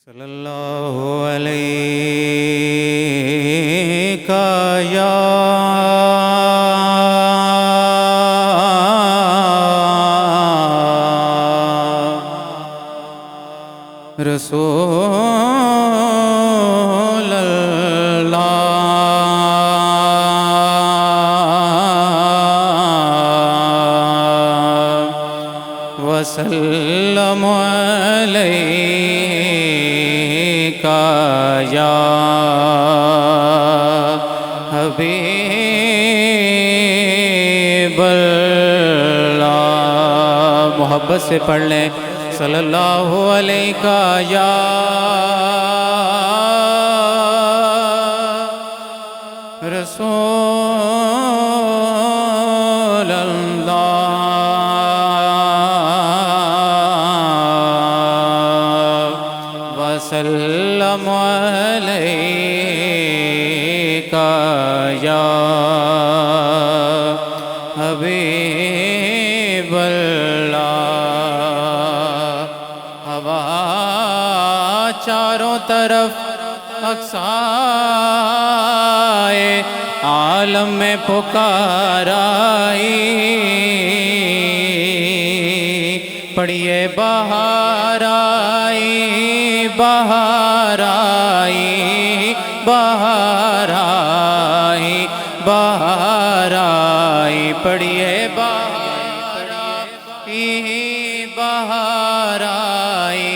صلی اللہ علیہ یا رسول اللہ وسلم علیکا یا حبیب اللہ۔ محبت سے پڑھ لیں صلی اللہ علیہ یا رسول اللہ وسلم علیکا یا حبیب چاروں طرف اقصائے عالم میں پکار آئی، پڑھیے بہار آئی بہار آئی بہار آئی بہار آئی، پڑھیے بہار آئی بہار آئی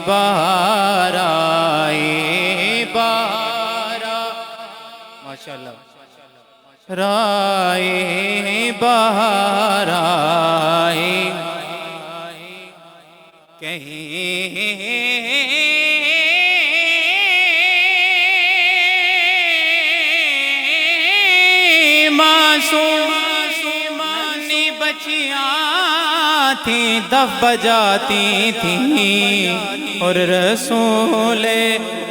بہار آئی بہار ماشاءاللہ رائی بہار آئی، کہیں معصومانی بچیاں تھیں دف بجاتی تھیں، اور رسول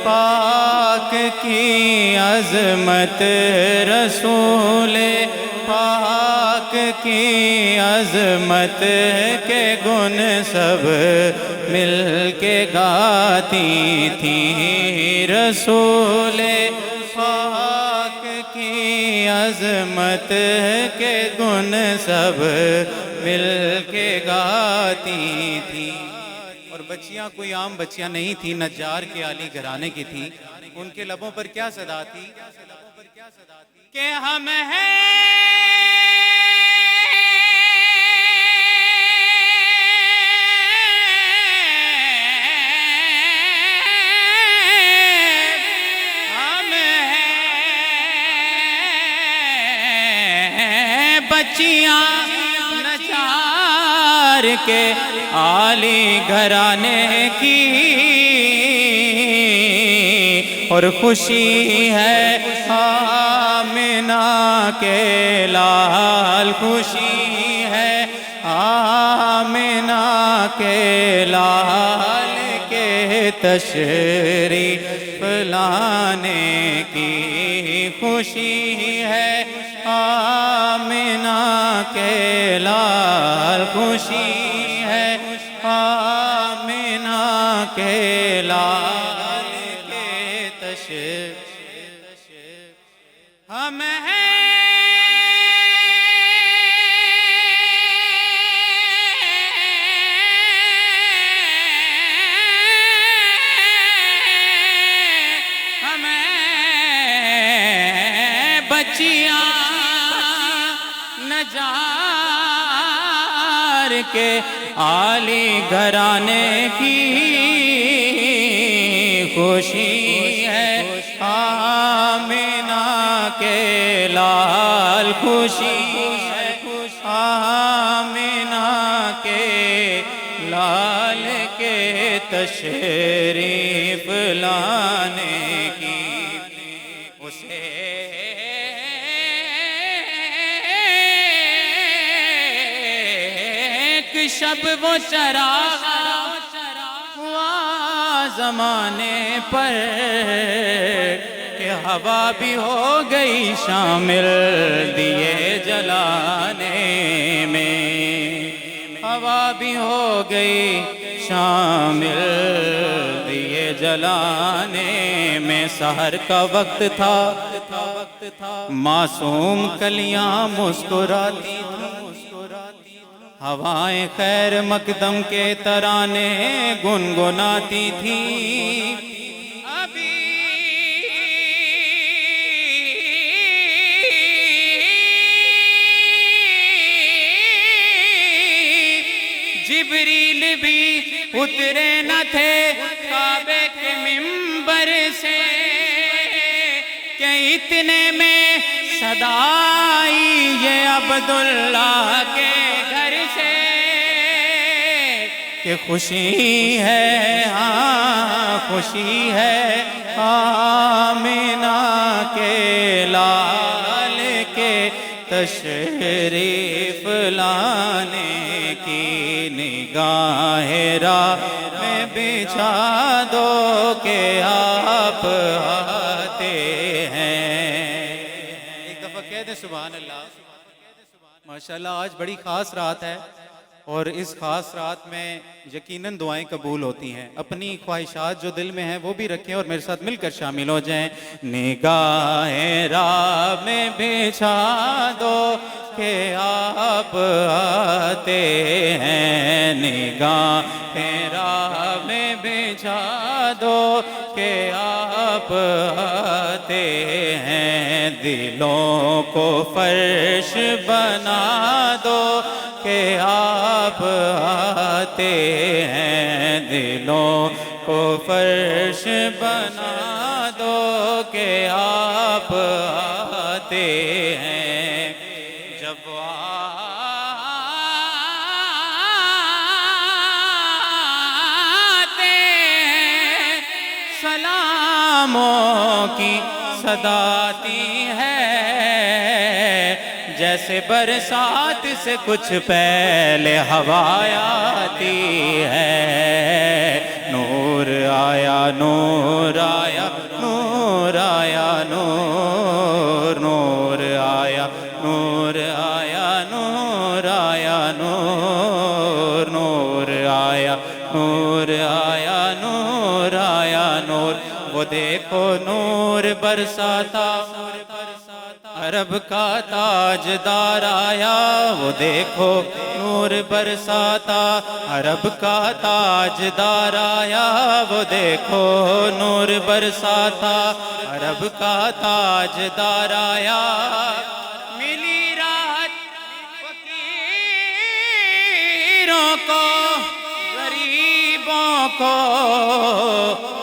پاک کی عظمت رسول پاک کی عظمت کے گن سب مل کے گاتی تھیں، رسول پاک کی عظمت کے گن سب مل کے گاتی تھی۔ اور بچیاں کوئی عام بچیاں نہیں تھیں، نجار کے عالی گھرانے کی تھی۔ ان کے لبوں پر کیا صدا تھی کہ ہم ہیں بچیاں نجار کے عالی گھرانے کی، اور خوشی ہے آمنہ کے لال، خوشی ہے آمنہ کے لال کے تشریف لانے کی، خوشی ہے آمنہ کے لال، خوشی ہے آمنہ کے لال کے تشریف ہم ہیں بچیاں نجار کے عالی گھرانے کی، خوشی ہے آمنہ کے لال، خوشی ہے آمنہ کے لال کے تشریف لانے کی، اسے شب وہ چراغ ہوا زمانے پر کہ ہوا بھی ہو گئی شامل دیے جلانے میں، ہوا بھی ہو گئی شامل دیے جلانے میں، سحر کا وقت تھا معصوم کلیاں مسکراتی ہوائیں خیر مقدم کے ترانے گنگناتی تھیں، ابھی جبریل بھی اترے نہ تھے کعبے کے منبر سے کہ اتنے میں صدا آئی یہ عبداللہ کے گھر سے کہ خوشی ہے، ہاں خوشی ہے آمنہ کے لال کے تشریف لانے کی، نگاہ راہ میں بچھا دو کہ آپ آتے ہیں۔ ایک دفعہ کہہ دیں سبحان اللہ۔ ماشاءاللہ آج بڑی خاص رات ہے، اور اس خاص رات میں یقیناً دعائیں قبول ہوتی ہیں۔ اپنی خواہشات جو دل میں ہیں وہ بھی رکھیں اور میرے ساتھ مل کر شامل ہو جائیں۔ نگاہ راہ میں بچھا دو کہ آپ آتے ہیں، نگاہ راہ میں بچھا دو کہ آپ آتے ہیں، دلوں کو فرش بنا دو کہ آپ آتے ہیں، دلوں کو فرش بنا دو کہ آپ آتے ہیں، جب آتے ہیں سلاموں کی صدا آتی ہے، جیسے برسات سے کچھ پہلے ہوا آتی ہے، نور آیا نور آیا نور آیا نور، نور آیا نور آیا نور آیا نور، نور آیا نور آیا نور آیا نور، وہ دیکھو نور برساتا عرب کا تاجدار آیا، وہ دیکھو نور برساتا عرب کا تاجدار آیا، وہ دیکھو نور برساتا عرب کا تاجدار آیا، ملی راحت فقیروں کو غریبوں کو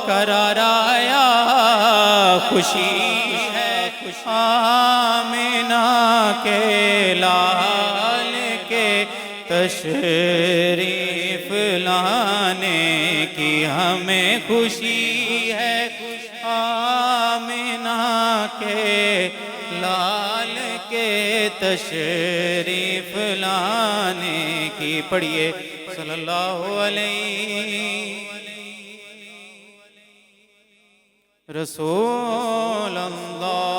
قرار آیا، خوشی ہے آمنہ کے لال کے تشریف لانے کی، ہمیں خوشی ہے آمنہ کے لال کے تشریف لانے کی۔ پڑھیے صلی اللہ علیہ رسول اللہ۔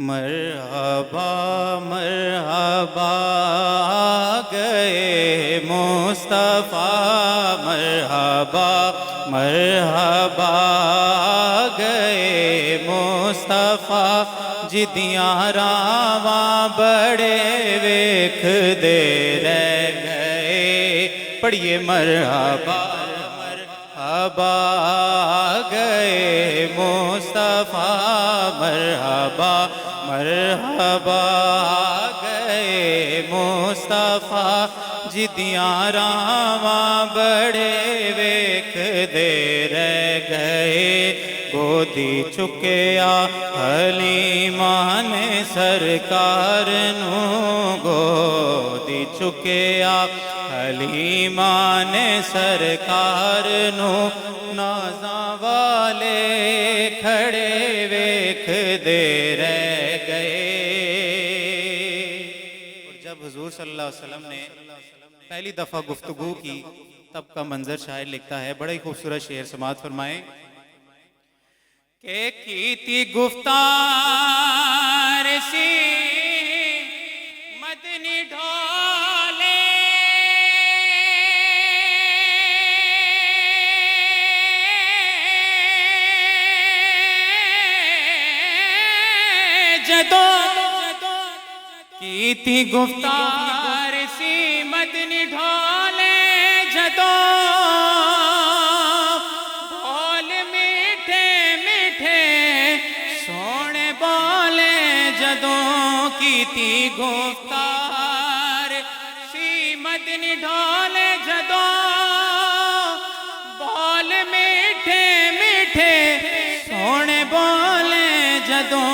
مرحبا مرحبا گئے مصطفیٰ، مرحبا مرحبا گئے مصطفیٰ، جدیاں راواں بڑے ویکھ دے رہ گئے۔ پڑھیے مرحبا مرحبا گئے مصطفیٰ، مرحبا مرحبا گئے مصطفیٰ، جدیاں راواں بڑے ویکھ دے رہ گئے۔ گودی چکیا حلیمہ نے سرکار نو، گودی چکیا حلیمہ نے سرکار نو، نازاں والے کھڑے ویکھ دے رہ گئے۔ اور جب حضور صلی اللہ علیہ وسلم نے پہلی دفعہ گفتگو کی تب کا منظر شاعر لکھتا ہے، بڑا ہی خوبصورت شعر سماعت فرمائیں۔ کہ کی تھی گفتار سی مدنی ڈھولے جدو کی تھی گفتار سی مدنی ڈھولے جدو بول میٹھے میٹھے سونے بولے جدو کی تھی گفتار سی مدنی ڈھولے جدو بول میٹھے میٹھے سونے بولے جدو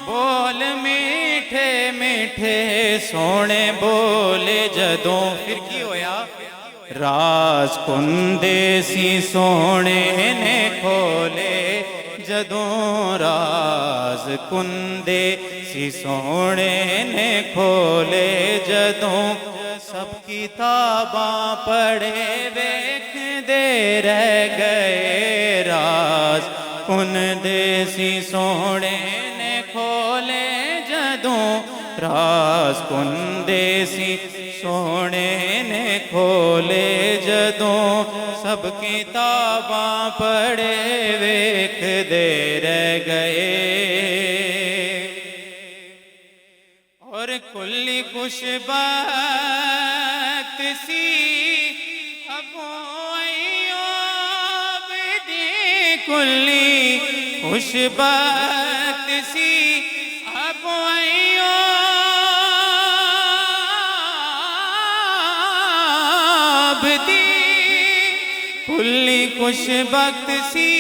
بول میٹھے میٹھے سونے بولے جدوں پھر کی ہویا راز کندے سی سونے نے کھولے جدوں راز کندے سی سونے نے کھولے جدوں سب کتاباں پڑھے ویکھ دے رہ گئے راز کندے سی سونے کھولے جدوں راز کندے سی سونے نے کھولے جدوں سب کتاباں پڑھے ویکھ دے رہ گئے اور کلی خوش بخت سی ابو ایوب دی کلی خوش بخت سی ابو ایوب دی کلی خوش بخت سی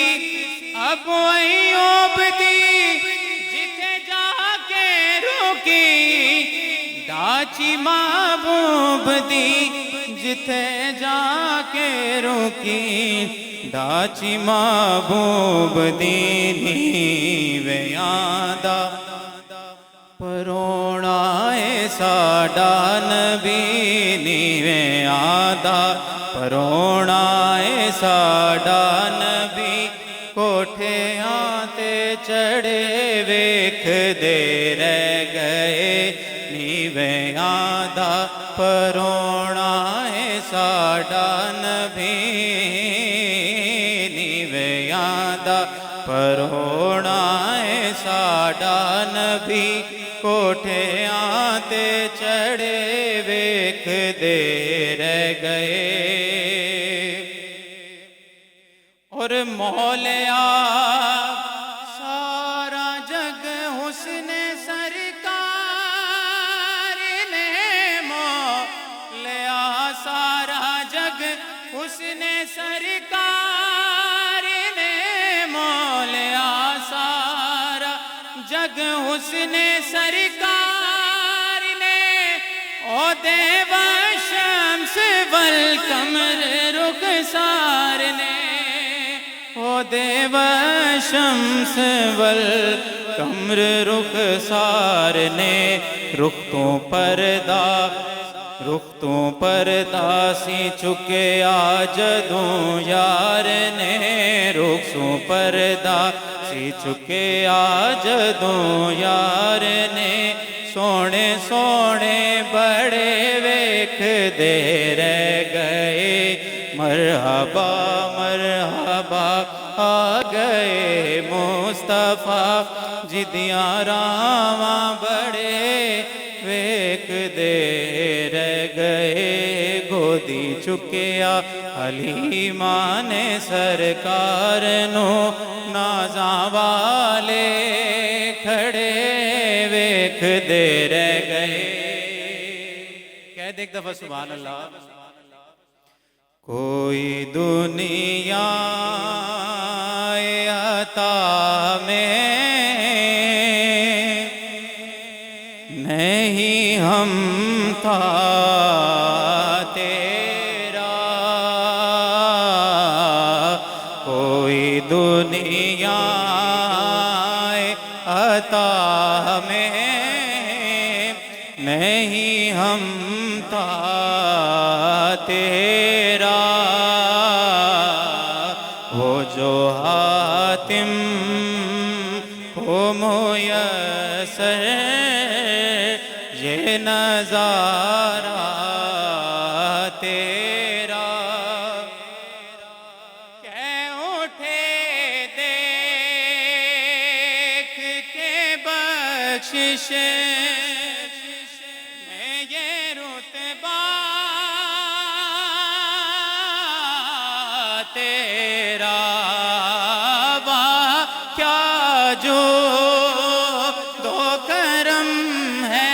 ابو ایوب دی جتھے جا کے روکی ڈاچی محبوب دی جتھے جا کے روکی ڈاچی محبوب دی نیویاں دا پرونا اے ساڈا نبی نیویاں دا پرونا اے ساڈا نبی کوٹھیاں تے چڑھے ویکھ دے رہ گئے نیویاں دا پرونا اے ساڈا نبی نیویاں دا پرونا اے ساڈا نبی کوٹھیاں تے چڑھے ویکھ دے رہ گئے اور مولیا سارا جگ حسن سرکار نے مولیا سارا جگ حسن سرکار نے مولیا سارا جگ حسن سرکار نے او دیو شمس والقمر رخسار نے او دیو شمس والقمر رخسار نے رخ تو پردہ سی چکے جدوں یار نے رخ تو پردہ سی چکے جدوں یار نے سونے سونے بڑے ویکھ دے رہ گئے مرحبا مرحبا آ گئے مصطفیٰ جدیاں راواں بڑے ویکھ دے رہ گئے گودی چکیا حلیماں نے سرکار نو نازاں والے کھڑے ویکھ دے رہ گئے کہہ دے ایک دفعہ سبحان اللہ کوئی دنیا عطا میں نہیں ہم تھا تیرا کوئی دنیا عطا میں نہیں ہم تھا تیرا وہ جو حاتم میسر یہ نظارہ تیرا کہ اٹھے دیکھ کے بخشش میں یہ رتبہ تیرا کیا جو دو کرم ہے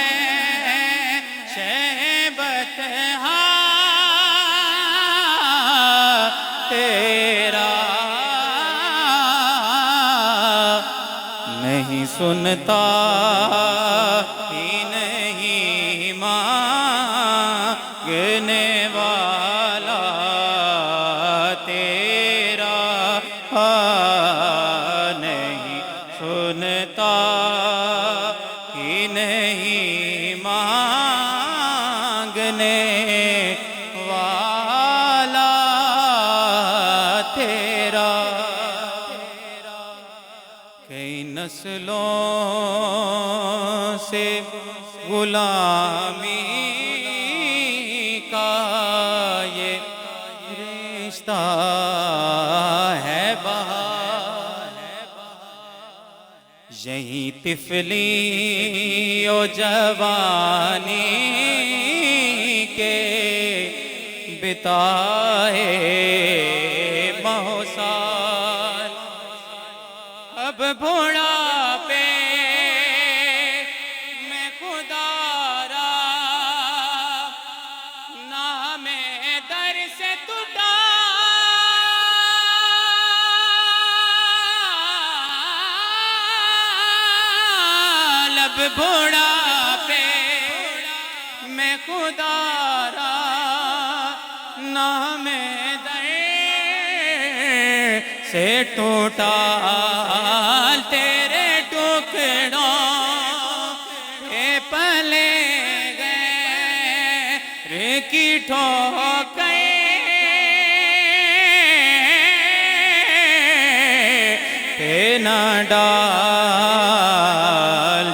شہبت تیرا نہیں سنتا ہی نہیں مانگنے والا تیرا نہیں سنتا ہی نہیں مانگنے والا تیرا کئی نسلوں سے غلامی کا یہ رشتہ ہے بہار یہی طفلی و جوانی کے بتائے محسان اب بڑھاپے میں خدا را نام در سے ٹوٹا اب بڑھاپے میں خدا را نام در سے ٹوٹا تیرے ٹکڑوں کے پلے گئے کی ٹھوکر پہ نہ ڈال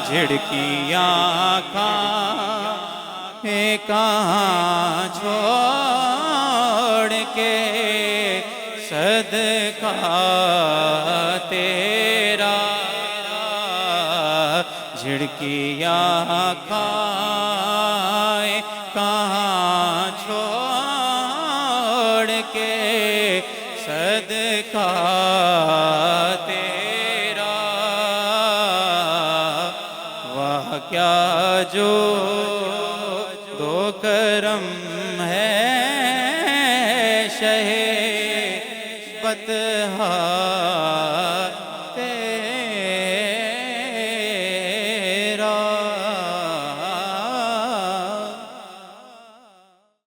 جھڑکیاں کہاں چھوڑ کے صدقہ تیرا جھڑکیاں کھائے کہاں چھوڑ کے صدقہ تیرا واہ کیا جو دو کرم ہے شہ بتہا